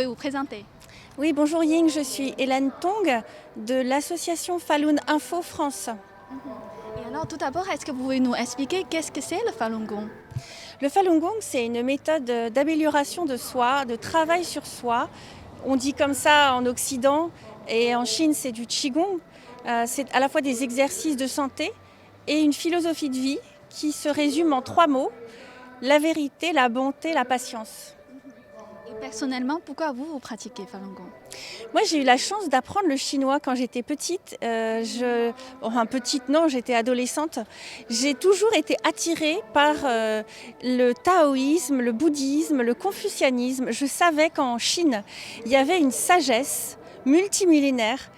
pouvez vous présenter? Oui, bonjour Ying, je suis Hélène Tong de l'association Falun Info France. Et alors, tout d'abord, est-ce que vous pouvez nous expliquer qu'est-ce que c'est le Falun Gong? Le Falun Gong, c'est une méthode d'amélioration de soi, de travail sur soi. On dit comme ça en Occident et en Chine, c'est du Qigong. C'est à la fois des exercices de santé et une philosophie de vie qui se résume en 3 mots: la vérité, la bonté, la patience. Et personnellement, pourquoi vous pratiquez Falun Gong? Moi, j'ai eu la chance d'apprendre le chinois quand j'étais petite. Enfin, petite, non, j'étais adolescente. J'ai toujours été attirée par le taoïsme, le bouddhisme, le confucianisme. Je savais qu'en Chine, il y avait une sagesse multimillénaire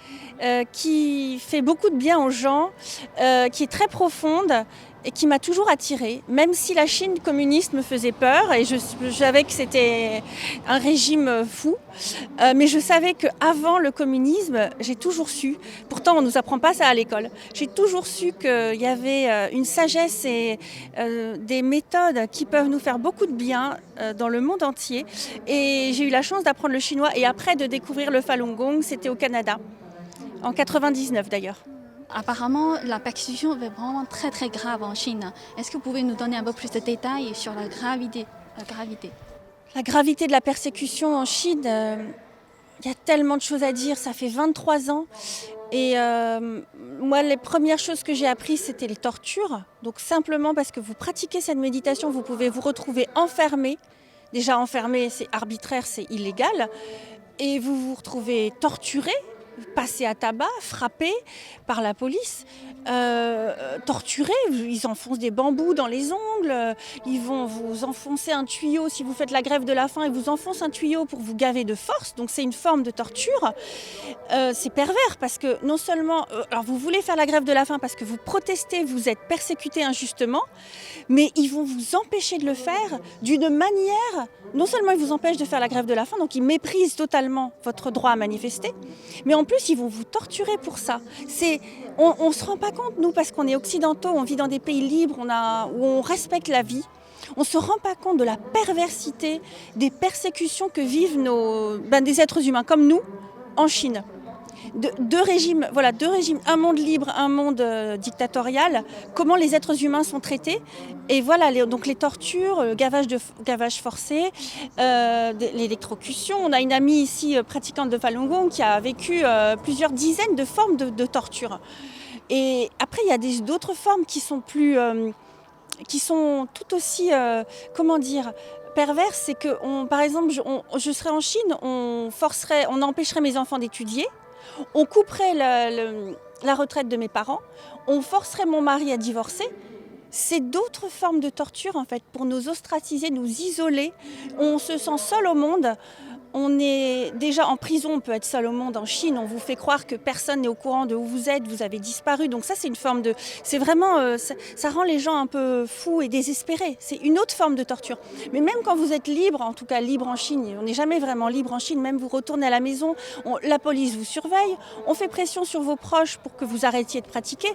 qui fait beaucoup de bien aux gens, qui est très profonde et qui m'a toujours attirée, même si la Chine communiste me faisait peur et je savais que c'était un régime fou. Mais je savais qu'avant le communisme, j'ai toujours su, pourtant on ne nous apprend pas ça à l'école, j'ai toujours su qu'il y avait une sagesse et des méthodes qui peuvent nous faire beaucoup de bien dans le monde entier. Et j'ai eu la chance d'apprendre le chinois et après de découvrir le Falun Gong, c'était au Canada, en 99 d'ailleurs. Apparemment, la persécution est vraiment très très grave en Chine. Est-ce que vous pouvez nous donner un peu plus de détails sur la gravité? La gravité de la persécution en Chine, il y a tellement de choses à dire, ça fait 23 ans. Et moi, les premières choses que j'ai apprises, c'était les tortures. Donc simplement parce que vous pratiquez cette méditation, vous pouvez vous retrouver enfermé. Déjà enfermé, c'est arbitraire, c'est illégal. Et vous vous retrouvez torturé, passé à tabac, frappé par la police, torturé. Ils enfoncent des bambous dans les ongles, ils vont vous enfoncer un tuyau si vous faites la grève de la faim, ils vous enfoncent un tuyau pour vous gaver de force, donc c'est une forme de torture. C'est pervers parce que non seulement, alors vous voulez faire la grève de la faim parce que vous protestez, vous êtes persécuté injustement, mais ils vont vous empêcher de le faire d'une manière, non seulement ils vous empêchent de faire la grève de la faim, donc ils méprisent totalement votre droit à manifester, mais en plus ils vont vous torturer pour ça. On ne se rend pas compte, nous, parce qu'on est occidentaux, on vit dans des pays libres, où on respecte la vie. On ne se rend pas compte de la perversité des persécutions que vivent des êtres humains comme nous en Chine. Deux régimes, un monde libre, un monde dictatorial, comment les êtres humains sont traités. Et voilà, donc les tortures, le gavage forcé, l'électrocution. On a une amie ici, pratiquante de Falun Gong, qui a vécu plusieurs dizaines de formes de torture. Et après, il y a d'autres formes qui sont qui sont tout aussi, perverses. C'est que, par exemple, je serais en Chine, on empêcherait mes enfants d'étudier. On couperait la retraite de mes parents, on forcerait mon mari à divorcer. C'est d'autres formes de torture en fait, pour nous ostraciser, nous isoler. On se sent seul au monde. On est déjà en prison, on peut être seul au monde. En Chine, on vous fait croire que personne n'est au courant de où vous êtes, vous avez disparu. Donc ça, c'est une forme de... C'est vraiment... ça rend les gens un peu fous et désespérés. C'est une autre forme de torture. Mais même quand vous êtes libre, en tout cas libre en Chine, on n'est jamais vraiment libre en Chine, même vous retournez à la maison, la police vous surveille, on fait pression sur vos proches pour que vous arrêtiez de pratiquer.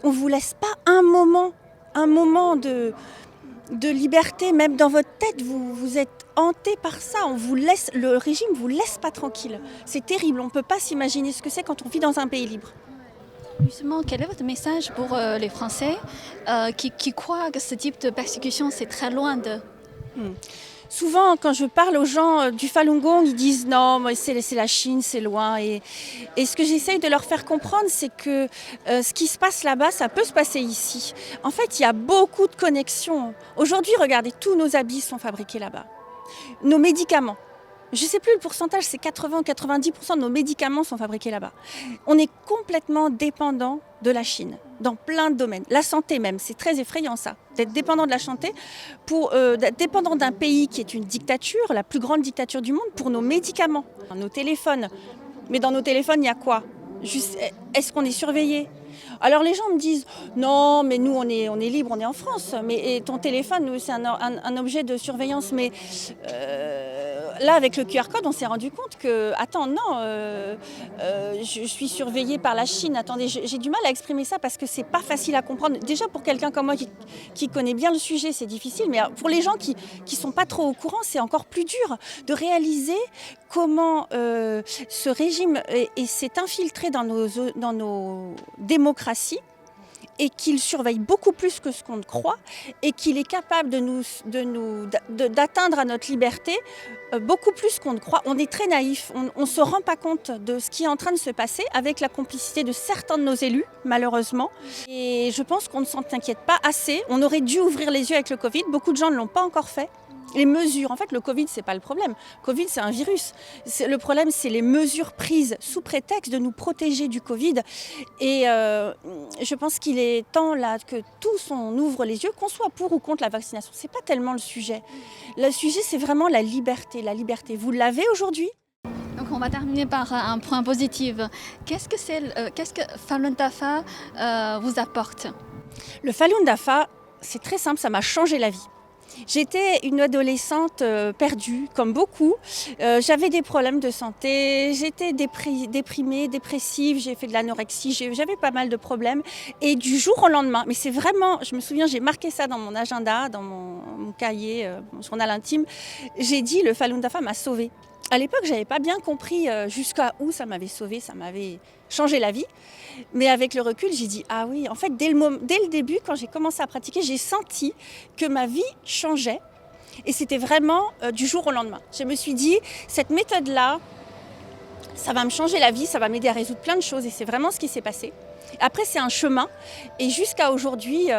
On ne vous laisse pas un moment de liberté, même dans votre tête, vous êtes hanté par ça, le régime ne vous laisse pas tranquille. C'est terrible, on ne peut pas s'imaginer ce que c'est quand on vit dans un pays libre. Justement, quel est votre message pour les Français qui croient que ce type de persécution, c'est très loin d'eux? Souvent, quand je parle aux gens du Falun Gong, ils disent non, mais c'est la Chine, c'est loin. Et ce que j'essaye de leur faire comprendre, c'est que ce qui se passe là-bas, ça peut se passer ici. En fait, il y a beaucoup de connexions. Aujourd'hui, regardez, tous nos habits sont fabriqués là-bas. Nos médicaments. Je ne sais plus le pourcentage, c'est 80 ou 90% de nos médicaments sont fabriqués là-bas. On est complètement dépendant de la Chine, dans plein de domaines. La santé même, c'est très effrayant ça, d'être dépendant de la santé, d'être dépendant d'un pays qui est une dictature, la plus grande dictature du monde, pour nos médicaments, nos téléphones. Mais dans nos téléphones, il y a quoi ? Est-ce qu'on est surveillé ? Alors les gens me disent non, mais nous on est libre, on est en France. Mais ton téléphone, c'est un objet de surveillance. Mais là, avec le QR code, on s'est rendu compte que, attends, non, je suis surveillée par la Chine. Attendez, j'ai du mal à exprimer ça parce que c'est pas facile à comprendre. Déjà, pour quelqu'un comme moi qui connaît bien le sujet, c'est difficile. Mais pour les gens qui sont pas trop au courant, c'est encore plus dur de réaliser comment ce régime s'est infiltré dans nos démocraties, et qu'il surveille beaucoup plus que ce qu'on ne croit, et qu'il est capable d'atteindre à notre liberté beaucoup plus qu'on ne croit. On est très naïf, on ne se rend pas compte de ce qui est en train de se passer avec la complicité de certains de nos élus, malheureusement. Et je pense qu'on ne s'en inquiète pas assez. On aurait dû ouvrir les yeux avec le Covid, beaucoup de gens ne l'ont pas encore fait. Les mesures, en fait, le Covid, c'est pas le problème. Le Covid, c'est un virus. Le problème, c'est les mesures prises sous prétexte de nous protéger du Covid. Et je pense qu'il est temps là que tous on ouvre les yeux, qu'on soit pour ou contre la vaccination. C'est pas tellement le sujet. Le sujet, c'est vraiment la liberté. La liberté, vous l'avez aujourd'hui ? Donc on va terminer par un point positif. Qu'est-ce que Falun Dafa vous apporte ? Le Falun Dafa, c'est très simple, ça m'a changé la vie. J'étais une adolescente perdue, comme beaucoup. J'avais des problèmes de santé, j'étais déprimée, dépressive, j'ai fait de l'anorexie, j'avais pas mal de problèmes. Et du jour au lendemain, mais c'est vraiment, je me souviens, j'ai marqué ça dans mon agenda, dans mon cahier, mon journal intime, j'ai dit le Falun Dafa m'a sauvée. À l'époque, je n'avais pas bien compris jusqu'à où ça m'avait sauvée, ça m'avait changé la vie. Mais avec le recul, j'ai dit, ah oui, en fait, dès le début, quand j'ai commencé à pratiquer, j'ai senti que ma vie changeait. Et c'était vraiment du jour au lendemain. Je me suis dit, cette méthode-là, ça va me changer la vie, ça va m'aider à résoudre plein de choses. Et c'est vraiment ce qui s'est passé. Après, c'est un chemin. Et jusqu'à aujourd'hui...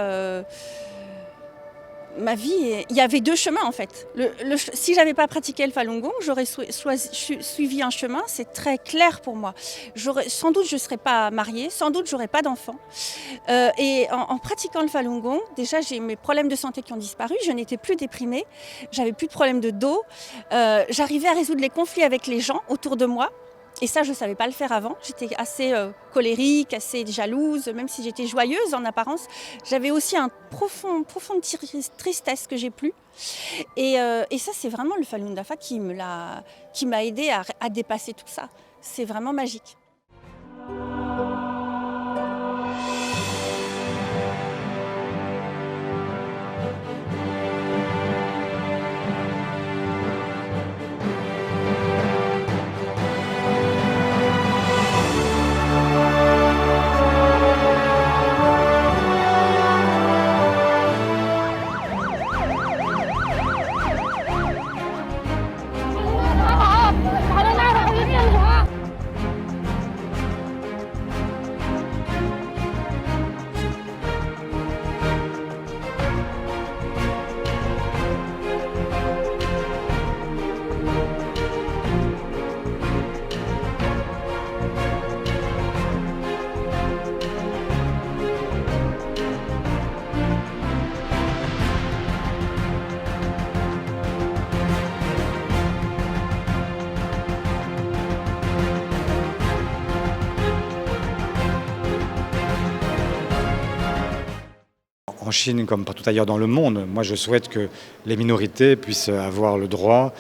ma vie, il y avait deux chemins en fait. Si j'avais pas pratiqué le Falun Gong, j'aurais suivi un chemin, c'est très clair pour moi. Sans doute je serais pas mariée, sans doute j'aurais pas d'enfants. Et en pratiquant le Falun Gong, déjà j'ai mes problèmes de santé qui ont disparu, je n'étais plus déprimée, j'avais plus de problèmes de dos, j'arrivais à résoudre les conflits avec les gens autour de moi. Et ça, je ne savais pas le faire avant. J'étais assez colérique, assez jalouse, même si j'étais joyeuse en apparence. J'avais aussi une profonde tristesse que j'ai plus. Et ça, c'est vraiment le Falun Dafa qui m'a aidée à dépasser tout ça. C'est vraiment magique. En Chine, comme partout ailleurs dans le monde, moi je souhaite que les minorités puissent avoir le droit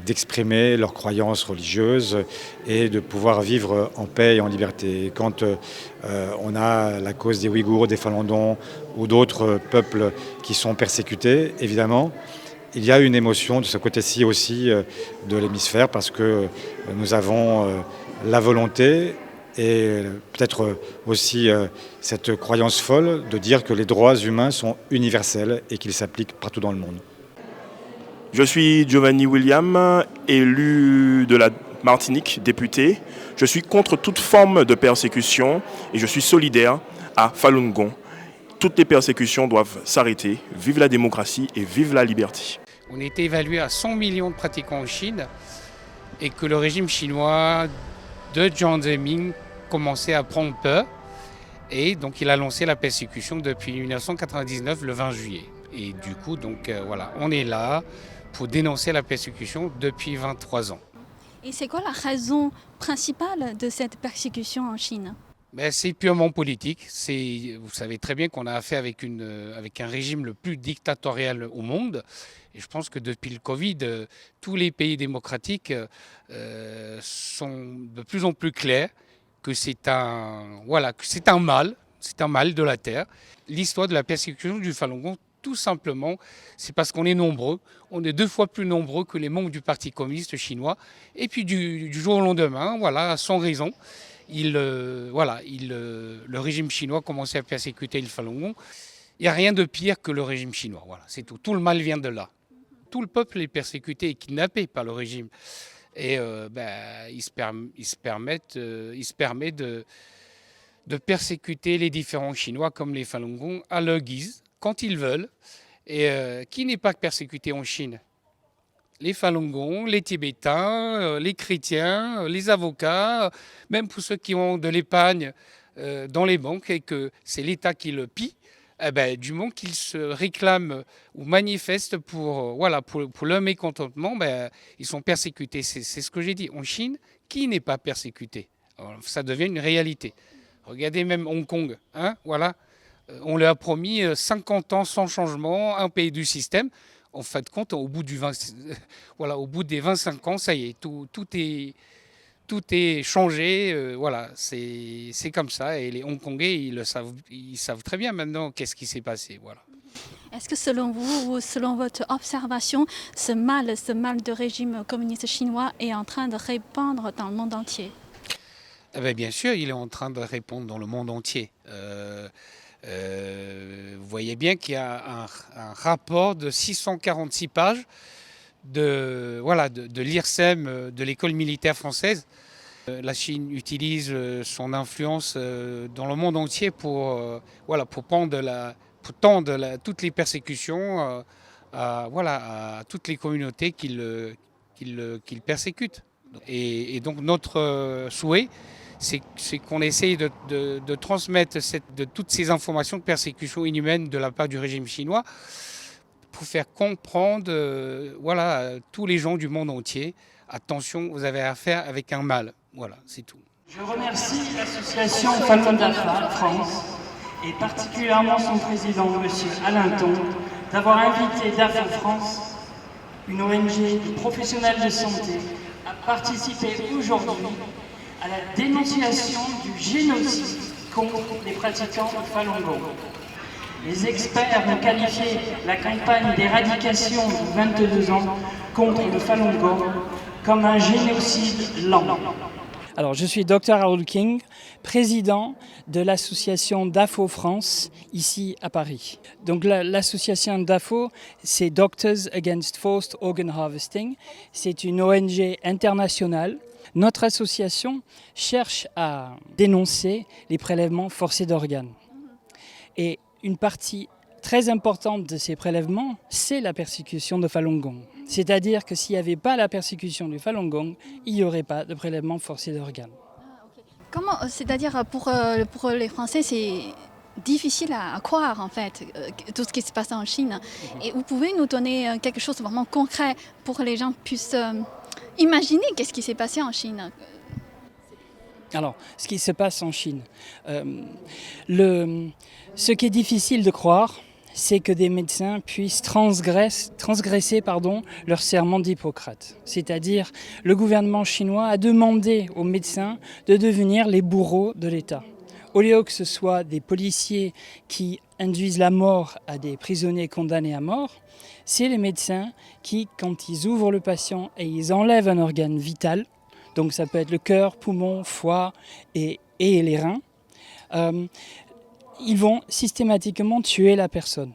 d'exprimer leurs croyances religieuses et de pouvoir vivre en paix et en liberté. Quand on a la cause des Ouïghours, des Falun Gong ou d'autres peuples qui sont persécutés, évidemment, il y a une émotion de ce côté-ci aussi de l'hémisphère parce que nous avons la volonté et peut-être aussi cette croyance folle de dire que les droits humains sont universels et qu'ils s'appliquent partout dans le monde. Je suis Giovanni William, élu de la Martinique, député. Je suis contre toute forme de persécution et je suis solidaire à Falun Gong. Toutes les persécutions doivent s'arrêter. Vive la démocratie et vive la liberté. On était évalué à 100 millions de pratiquants en Chine et que le régime chinois de Jiang Zemin commençait à prendre peur et donc il a lancé la persécution depuis 1999, le 20 juillet. Et du coup, donc voilà, on est là pour dénoncer la persécution depuis 23 ans. Et c'est quoi la raison principale de cette persécution en Chine ? Mais c'est purement politique. Vous savez très bien qu'on a affaire avec un régime le plus dictatorial au monde. Et je pense que depuis le Covid, tous les pays démocratiques sont de plus en plus clairs que c'est un mal de la terre. L'histoire de la persécution du Falun Gong, tout simplement, c'est parce qu'on est nombreux. On est 2 fois plus nombreux que les membres du Parti communiste chinois. Et puis du jour au lendemain, voilà, sans raison, le régime chinois commençait à persécuter le Falun Gong. Il n'y a rien de pire que le régime chinois. Voilà, c'est tout. Tout le mal vient de là. Tout le peuple est persécuté et kidnappé par le régime. Et il se permet de persécuter les différents Chinois comme les Falun Gong à leur guise, quand ils veulent. Et qui n'est pas persécuté en Chine? Les Falun Gong, les Tibétains, les chrétiens, les avocats, même pour ceux qui ont de l'épargne dans les banques et que c'est l'État qui le pille, du moment qu'ils se réclament ou manifestent pour leur mécontentement, ils sont persécutés. C'est ce que j'ai dit. En Chine, qui n'est pas persécuté? Alors, ça devient une réalité. Regardez même Hong Kong. On leur a promis 50 ans sans changement, un pays du système. En fin de compte, au bout des 25 ans, ça y est, tout est changé. C'est comme ça. Et les Hongkongais, ils savent très bien maintenant qu'est-ce qui s'est passé. Voilà. Est-ce que selon vous, ou selon votre observation, ce mal de régime communiste chinois est en train de répandre dans le monde entier? Bien sûr, il est en train de répandre dans le monde entier. Vous voyez bien qu'il y a un rapport de 646 pages de l'IRSEM, de l'école militaire française. La Chine utilise son influence dans le monde entier pour tendre toutes les persécutions à toutes les communautés qu'il persécute. Et donc notre souhait, c'est qu'on essaye de transmettre toutes ces informations de persécution inhumaine de la part du régime chinois pour faire comprendre à tous les gens du monde entier, attention, vous avez affaire avec un mal. Voilà, c'est tout. Je remercie l'association Falun Dafa France et particulièrement son président, M. Alain Thon, d'avoir invité DAFA France, une ONG de professionnels de santé, à participer aujourd'hui à la dénonciation du génocide contre les pratiquants de Falun Gong. Les experts ont qualifié la campagne d'éradication de 22 ans contre le Falun Gong comme un génocide lent. Alors, je suis Dr Harold King, président de l'association DAFO France, ici à Paris. Donc l'association DAFO, c'est Doctors Against Forced Organ Harvesting. C'est une ONG internationale. Notre association cherche à dénoncer les prélèvements forcés d'organes. Et une partie très importante de ces prélèvements, c'est la persécution de Falun Gong. C'est-à-dire que s'il n'y avait pas la persécution du Falun Gong, il n'y aurait pas de prélèvement forcé d'organes. Comment, c'est-à-dire pour les Français, c'est difficile à croire en fait, tout ce qui se passe en Chine. Et vous pouvez nous donner quelque chose de vraiment concret pour que les gens puissent imaginer qu'est-ce qui s'est passé en Chine? Alors, ce qui se passe en Chine, ce qui est difficile de croire, c'est que des médecins puissent transgresser leur serment d'Hippocrate. C'est-à-dire, le gouvernement chinois a demandé aux médecins de devenir les bourreaux de l'État. Au lieu que ce soit des policiers qui induisent la mort à des prisonniers condamnés à mort, c'est les médecins qui, quand ils ouvrent le patient et ils enlèvent un organe vital, donc ça peut être le cœur, poumon, foie et les reins, ils vont systématiquement tuer la personne.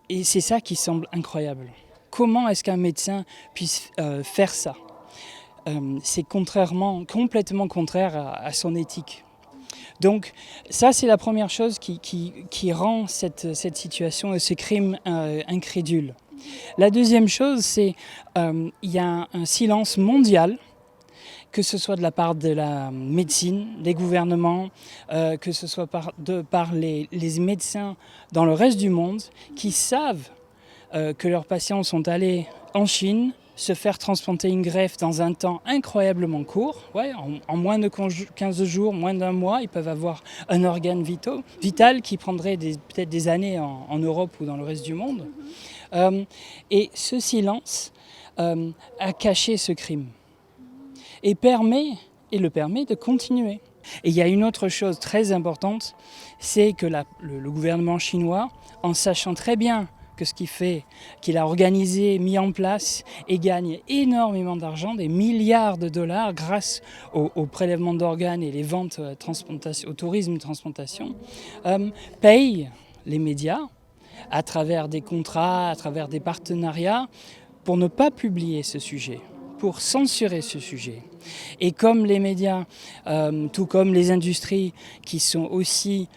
Et c'est ça qui semble incroyable. Comment est-ce qu'un médecin puisse faire ça? C'est complètement contraire à son éthique. Donc ça, c'est la première chose qui rend cette situation et ce crime incrédule. La deuxième chose, c'est qu'il y a un silence mondial, que ce soit de la part de la médecine, des gouvernements, que ce soit par les médecins dans le reste du monde, qui savent que leurs patients sont allés en Chine, se faire transplanter une greffe dans un temps incroyablement court. Ouais, en moins de 15 jours, moins d'un mois, ils peuvent avoir un organe vital qui prendrait peut-être des années en Europe ou dans le reste du monde. Et ce silence a caché ce crime et le permet de continuer. Et il y a une autre chose très importante, c'est que le gouvernement chinois, en sachant très bien que ce qu'il a organisé, mis en place et gagne énormément d'argent, des milliards de dollars grâce au prélèvement d'organes et les ventes au tourisme de transplantation, paye les médias à travers des contrats, à travers des partenariats, pour ne pas publier ce sujet, pour censurer ce sujet. Et comme les médias, tout comme les industries qui ont aussi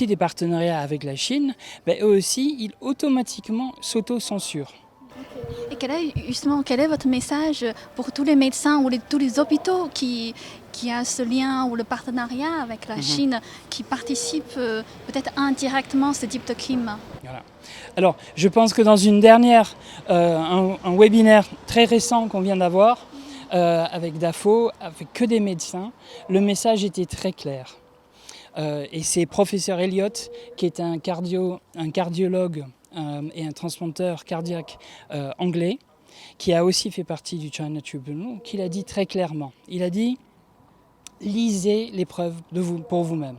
des partenariats avec la Chine, eux aussi, ils automatiquement s'auto-censurent. Et quel est votre message pour tous les médecins ou tous les hôpitaux qui a ce lien ou le partenariat avec la Chine, qui participent peut-être indirectement à ce type de crime? Voilà. Alors, je pense que dans un webinaire très récent qu'on vient d'avoir avec DAFO, avec que des médecins, le message était très clair. Et c'est professeur Elliott, qui est un cardiologue et un transplanteur cardiaque anglais, qui a aussi fait partie du China Tribunal, qui l'a dit très clairement. Il a dit: lisez les preuves pour vous-même.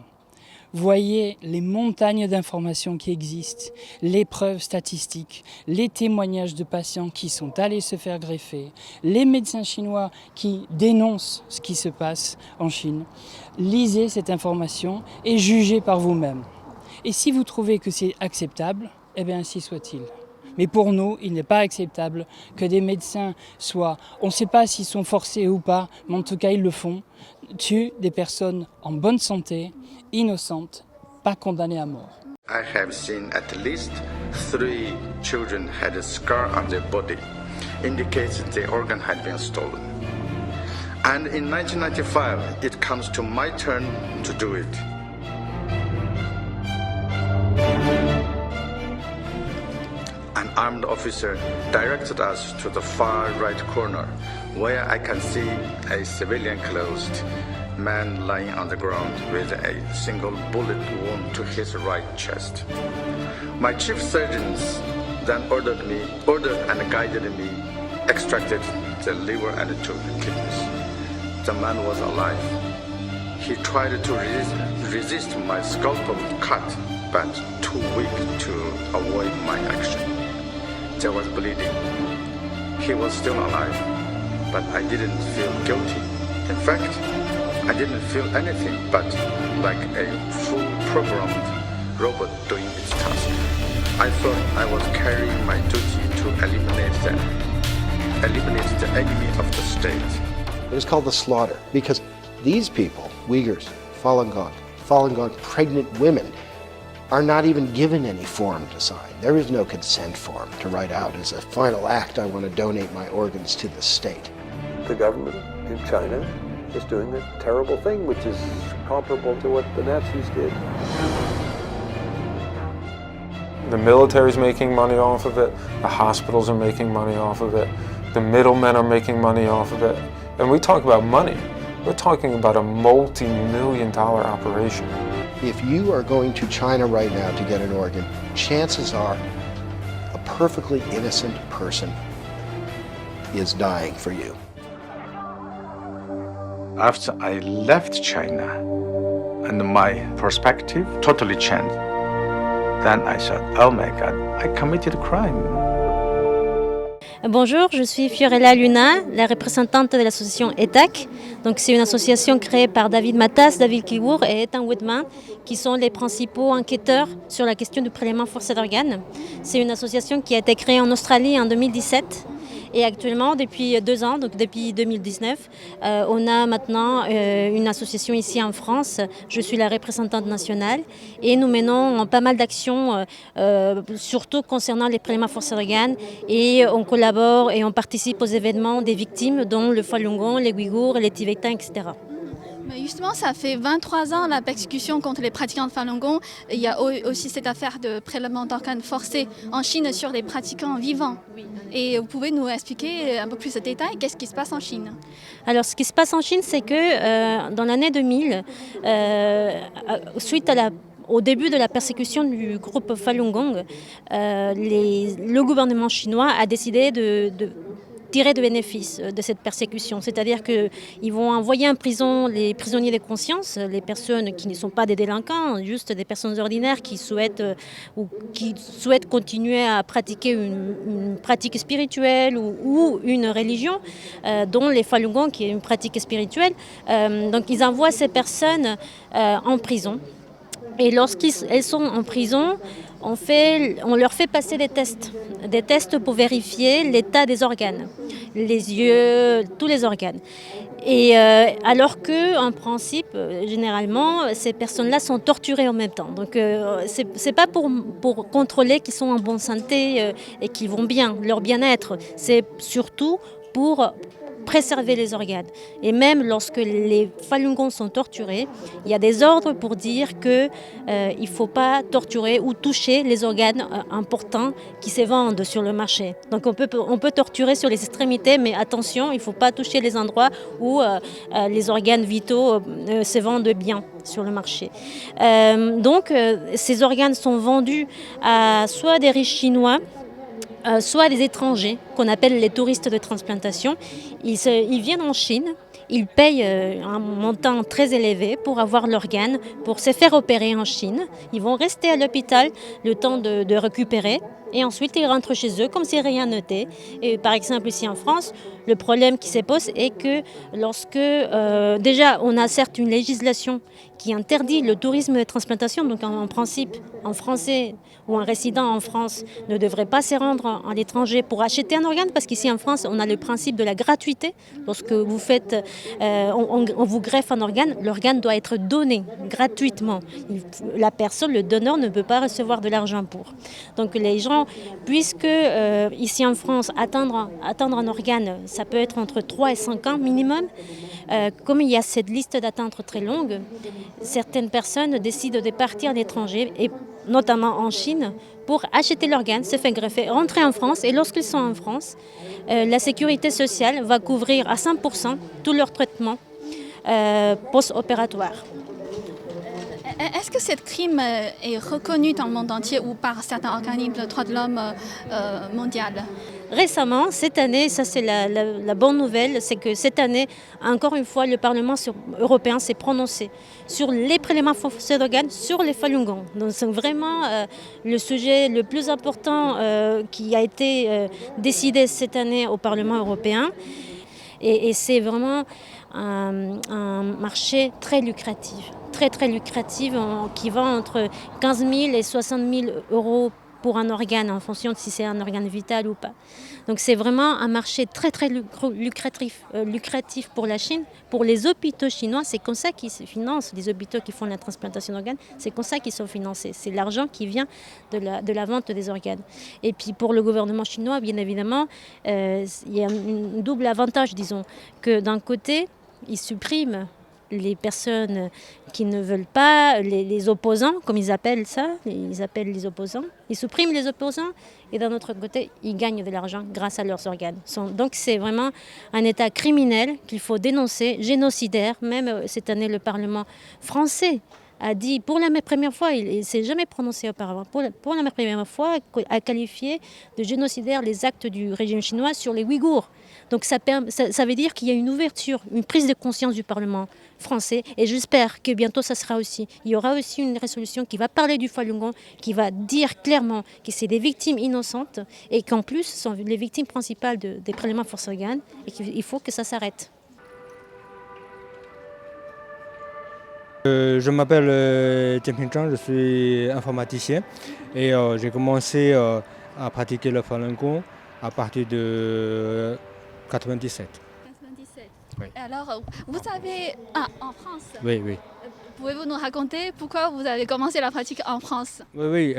Voyez les montagnes d'informations qui existent, les preuves statistiques, les témoignages de patients qui sont allés se faire greffer, les médecins chinois qui dénoncent ce qui se passe en Chine. Lisez cette information et jugez par vous-même. Et si vous trouvez que c'est acceptable, eh bien ainsi soit-il. Mais pour nous, il n'est pas acceptable que des médecins on ne sait pas s'ils sont forcés ou pas, mais en tout cas ils le font, tuent des personnes en bonne santé, innocentes, pas condamnées à mort. I have seen at least 3 children had a scar on their body, indicates their organ had been stolen. And in 1995, it comes to my turn to do it. An armed officer directed us to the far right corner, where I can see a civilian-clothed man lying on the ground with a single bullet wound to his right chest. My chief surgeons then ordered and guided me, extracted the liver and 2 kidneys. The man was alive. He tried to resist my scalpel cut, but too weak to avoid my action. There was bleeding. He was still alive, but I didn't feel guilty. In fact, I didn't feel anything but like a full programmed robot doing its task. I thought I was carrying my duty to eliminate the enemy of the state. It was called the slaughter because these people, Uyghurs, Falun Gong pregnant women, are not even given any form to sign. There is no consent form to write out as a final act, I want to donate my organs to the state. The government in China is doing a terrible thing, which is comparable to what the Nazis did. The military's making money off of it, the hospitals are making money off of it, the middlemen are making money off of it. And we talk about money, we're talking about a multi-million-dollar operation. If you are going to China right now to get an organ, chances are a perfectly innocent person is dying for you. After I left China and my perspective totally changed, then I said, oh my God, I committed a crime. Bonjour, je suis Fiorella Luna, la représentante de l'association ETAC. Donc, c'est une association créée par David Matas, David Kiwour et Ethan Woodman, qui sont les principaux enquêteurs sur la question du prélèvement forcé d'organes. C'est une association qui a été créée en Australie en 2017. Et actuellement, depuis 2 ans, donc depuis 2019, on a maintenant une association ici en France. Je suis la représentante nationale et nous menons pas mal d'actions, surtout concernant les prélèvements forcés d'organes. Et on collabore et on participe aux événements des victimes, dont le Falun Gong, les Ouïghours, les Tibétains, etc. Mais justement, ça fait 23 ans la persécution contre les pratiquants de Falun Gong. Il y a aussi cette affaire de prélèvement d'organes forcés en Chine sur des pratiquants vivants. Et vous pouvez nous expliquer un peu plus de détails, qu'est-ce qui se passe en Chine? Alors, ce qui se passe en Chine, c'est que dans l'année 2000, suite au début de la persécution du groupe Falun Gong, le gouvernement chinois a décidé de tirer de bénéfices de cette persécution. C'est-à-dire qu'ils vont envoyer en prison les prisonniers de conscience, les personnes qui ne sont pas des délinquants, juste des personnes ordinaires qui souhaitent continuer à pratiquer une pratique spirituelle ou une religion, dont les Falun Gong, qui est une pratique spirituelle. Donc ils envoient ces personnes en prison. Et lorsqu'elles sont en prison, on leur fait passer des tests pour vérifier l'état des organes, les yeux, tous les organes. Et alors qu'en principe, généralement, ces personnes-là sont torturées en même temps. Donc c'est pas pour contrôler qu'ils sont en bonne santé et qu'ils vont bien, leur bien-être. C'est surtout pour préserver les organes. Et même lorsque les Falun Gong sont torturés, il y a des ordres pour dire qu'il ne faut pas torturer ou toucher les organes importants qui se vendent sur le marché. Donc on peut torturer sur les extrémités, mais attention, il ne faut pas toucher les endroits où les organes vitaux se vendent bien sur le marché. Donc ces organes sont vendus à soit des riches chinois, soit des étrangers, qu'on appelle les touristes de transplantation. Ils viennent en Chine, ils payent un montant très élevé pour avoir l'organe, pour se faire opérer en Chine. Ils vont rester à l'hôpital le temps de récupérer et ensuite ils rentrent chez eux comme si rien n'était. Et par exemple ici en France, le problème qui se pose est que lorsque déjà on a certes une législation qui interdit le tourisme de transplantation, donc en principe un Français ou un résident en France ne devrait pas se rendre à l'étranger pour acheter un organe, parce qu'ici en France on a le principe de la gratuité. Lorsque vous faites, on vous greffe un organe, l'organe doit être donné gratuitement. La personne, le donneur, ne peut pas recevoir de l'argent pour. Donc les gens, puisque ici en France attendre un organe, ça peut être entre 3 et 5 ans minimum, comme il y a cette liste d'attente très longue, certaines personnes décident de partir à l'étranger, et notamment en Chine, pour acheter l'organe, se faire greffer, rentrer en France. Et lorsqu'ils sont en France, la sécurité sociale va couvrir à 100% tout leur traitement post-opératoire. Est-ce que ce crime est reconnu dans le monde entier ou par certains organismes de droits de l'homme mondial? Récemment, cette année, ça c'est la bonne nouvelle, c'est que cette année, encore une fois, le Parlement européen s'est prononcé sur les prélèvements forcés d'organes, sur les Falun Gong. Donc c'est vraiment le sujet le plus important qui a été décidé cette année au Parlement européen. Et c'est vraiment un marché très lucratif, très lucratif, qui va entre 15 000 et 60 000 euros pour un organe, en fonction de si c'est un organe vital ou pas. Donc c'est vraiment un marché très lucratif pour la Chine. Pour les hôpitaux chinois, c'est comme ça qu'ils se financent, les hôpitaux qui font la transplantation d'organes, c'est comme ça qu'ils sont financés. C'est l'argent qui vient de la vente des organes. Et puis pour le gouvernement chinois, bien évidemment, il y a un double avantage, disons, que d'un côté, ils suppriment les personnes qui ne veulent pas, les opposants, comme ils appellent ça, ils appellent les opposants. Ils suppriment les opposants et d'un autre côté, ils gagnent de l'argent grâce à leurs organes. Donc c'est vraiment un état criminel qu'il faut dénoncer, génocidaire. Même cette année, le Parlement français a dit, pour la première fois, il ne s'est jamais prononcé auparavant, pour la première fois, a qualifié de génocidaire les actes du régime chinois sur les Ouïghours. Donc ça veut dire qu'il y a une ouverture, une prise de conscience du Parlement français, et j'espère que bientôt ça sera aussi. Il y aura aussi une résolution qui va parler du Falun Gong, qui va dire clairement que c'est des victimes innocentes et qu'en plus sont les victimes principales des prélèvements forcés d'organes et qu'il faut que ça s'arrête. Je m'appelle Jianping Zhang, je suis informaticien et j'ai commencé à pratiquer le Falun Gong à partir de 97. Oui. Alors, vous avez... en France? Oui, oui. Pouvez-vous nous raconter pourquoi vous avez commencé la pratique en France? Oui,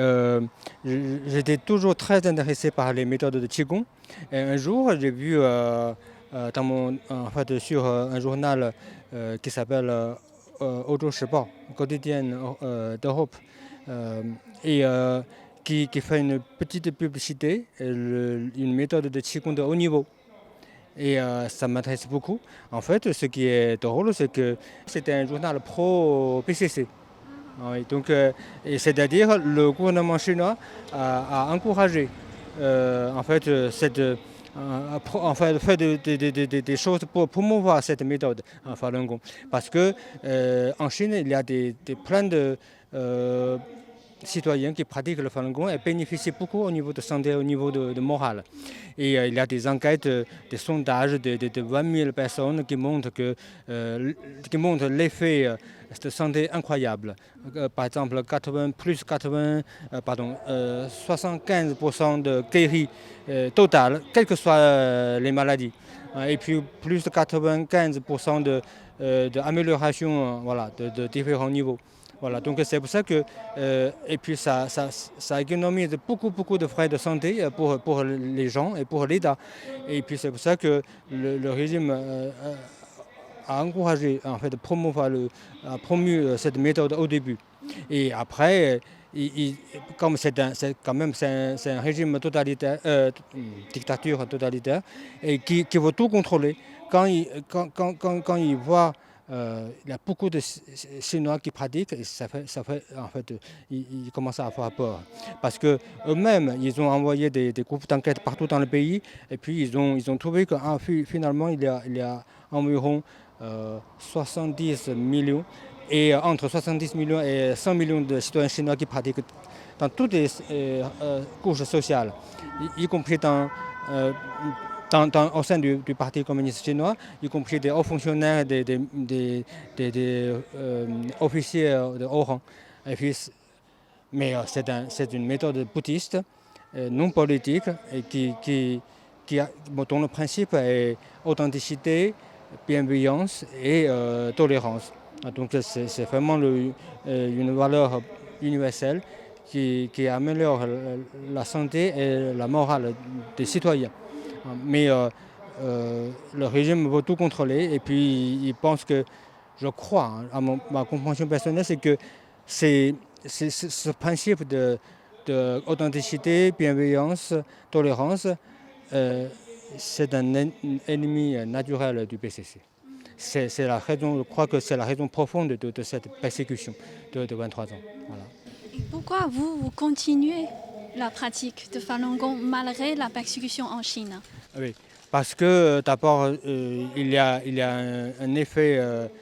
j'étais toujours très intéressé par les méthodes de Qigong. Et un jour, j'ai vu sur un journal qui s'appelle Auto Shibao, quotidienne d'Europe, et qui fait une petite publicité, une méthode de Qigong de haut niveau. Et ça m'intéresse beaucoup. En fait, ce qui est drôle, c'est que c'était un journal pro-PCC. Oui, donc, c'est-à-dire le gouvernement chinois a encouragé fait des choses pour promouvoir cette méthode en Falun Gong. Parce que en Chine, il y a plein de citoyens qui pratiquent le Falun Gong et bénéficient beaucoup au niveau de santé, au niveau de morale. Et il y a des enquêtes, des sondages de 20 000 personnes qui montrent l'effet de santé incroyable. Par exemple, 75% de guéris total, quelles que soient les maladies. Et puis plus de 95% d'amélioration de différents niveaux. Voilà, donc c'est pour ça que et puis ça économise beaucoup de frais de santé pour les gens et pour l'État. Et puis c'est pour ça que le régime a encouragé, en fait, a promu cette méthode au début. Et après, comme c'est un régime totalitaire, dictature totalitaire, et qui veut tout contrôler, quand il voit il y a beaucoup de Chinois qui pratiquent, et ça fait en fait, ils commencent à avoir peur. Parce qu'eux-mêmes, ils ont envoyé des groupes d'enquête partout dans le pays, et puis ils ont trouvé que finalement, il y a environ 70 millions, et entre 70 millions et 100 millions de citoyens chinois qui pratiquent dans toutes les couches sociales, y compris au sein du Parti communiste chinois, y compris des hauts fonctionnaires, des officiers de haut rang. Mais c'est une méthode bouddhiste, non politique, et dont le principe est authenticité, bienveillance et tolérance. Donc c'est vraiment une valeur universelle qui améliore la santé et la morale des citoyens. Mais le régime veut tout contrôler, et puis il pense que, je crois, à ma compréhension personnelle, c'est que ce principe d'authenticité, bienveillance, tolérance, c'est un ennemi naturel du PCC. C'est la raison, je crois que c'est la raison profonde de cette persécution de 23 ans. Voilà. Et pourquoi vous continuez la pratique de Falun Gong malgré la persécution en Chine? Oui, parce que d'abord, il y a un effet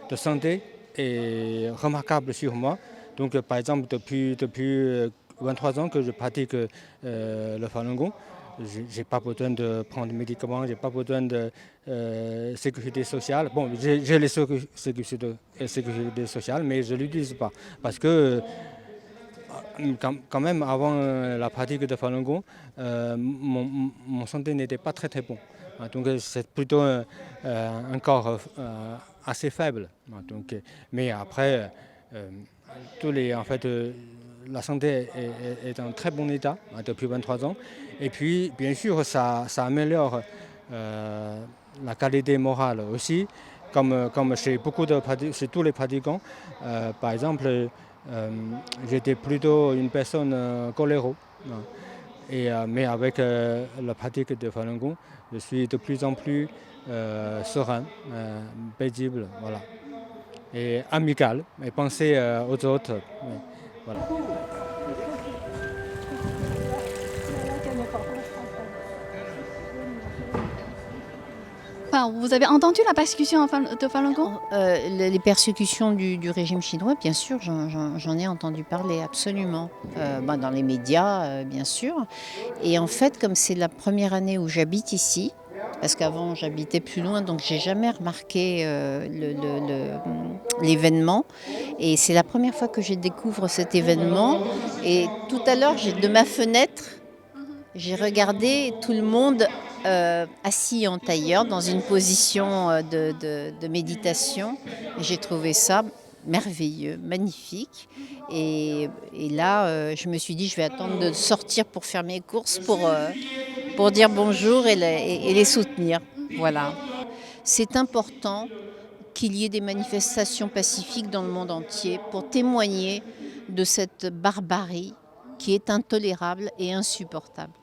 de santé remarquable sur moi. Donc, par exemple, depuis 23 ans que je pratique le Falun Gong, je n'ai pas besoin de prendre des médicaments, je n'ai pas besoin de sécurité sociale. Bon, j'ai les sécurité sociale, mais je ne l'utilise pas. Parce que, quand même, avant la pratique de Falun Gong, mon santé n'était pas très bon. Donc c'est plutôt un corps assez faible. Donc, mais après, la santé est en très bon état depuis 23 ans. Et puis, bien sûr, ça améliore la qualité morale aussi, comme chez tous les pratiquants. Par exemple, j'étais plutôt une personne choléro. Mais avec la pratique de Falun Gong, je suis de plus en plus serein, paisible, voilà, et amical, et penser aux autres. Voilà. Enfin, vous avez entendu la persécution de Falun Gong? Les persécutions du régime chinois, bien sûr, j'en ai entendu parler, absolument. Dans les médias, bien sûr. Et en fait, comme c'est la première année où j'habite ici, parce qu'avant j'habitais plus loin, donc j'ai jamais remarqué l'événement. Et c'est la première fois que je découvre cet événement. Et tout à l'heure, de ma fenêtre, j'ai regardé tout le monde assis en tailleur dans une position de méditation. Et j'ai trouvé ça merveilleux, magnifique. Et là, je me suis dit, je vais attendre de sortir pour faire mes courses, pour dire bonjour et les soutenir. Voilà. c'est important qu'il y ait des manifestations pacifiques dans le monde entier pour témoigner de cette barbarie qui est intolérable et insupportable.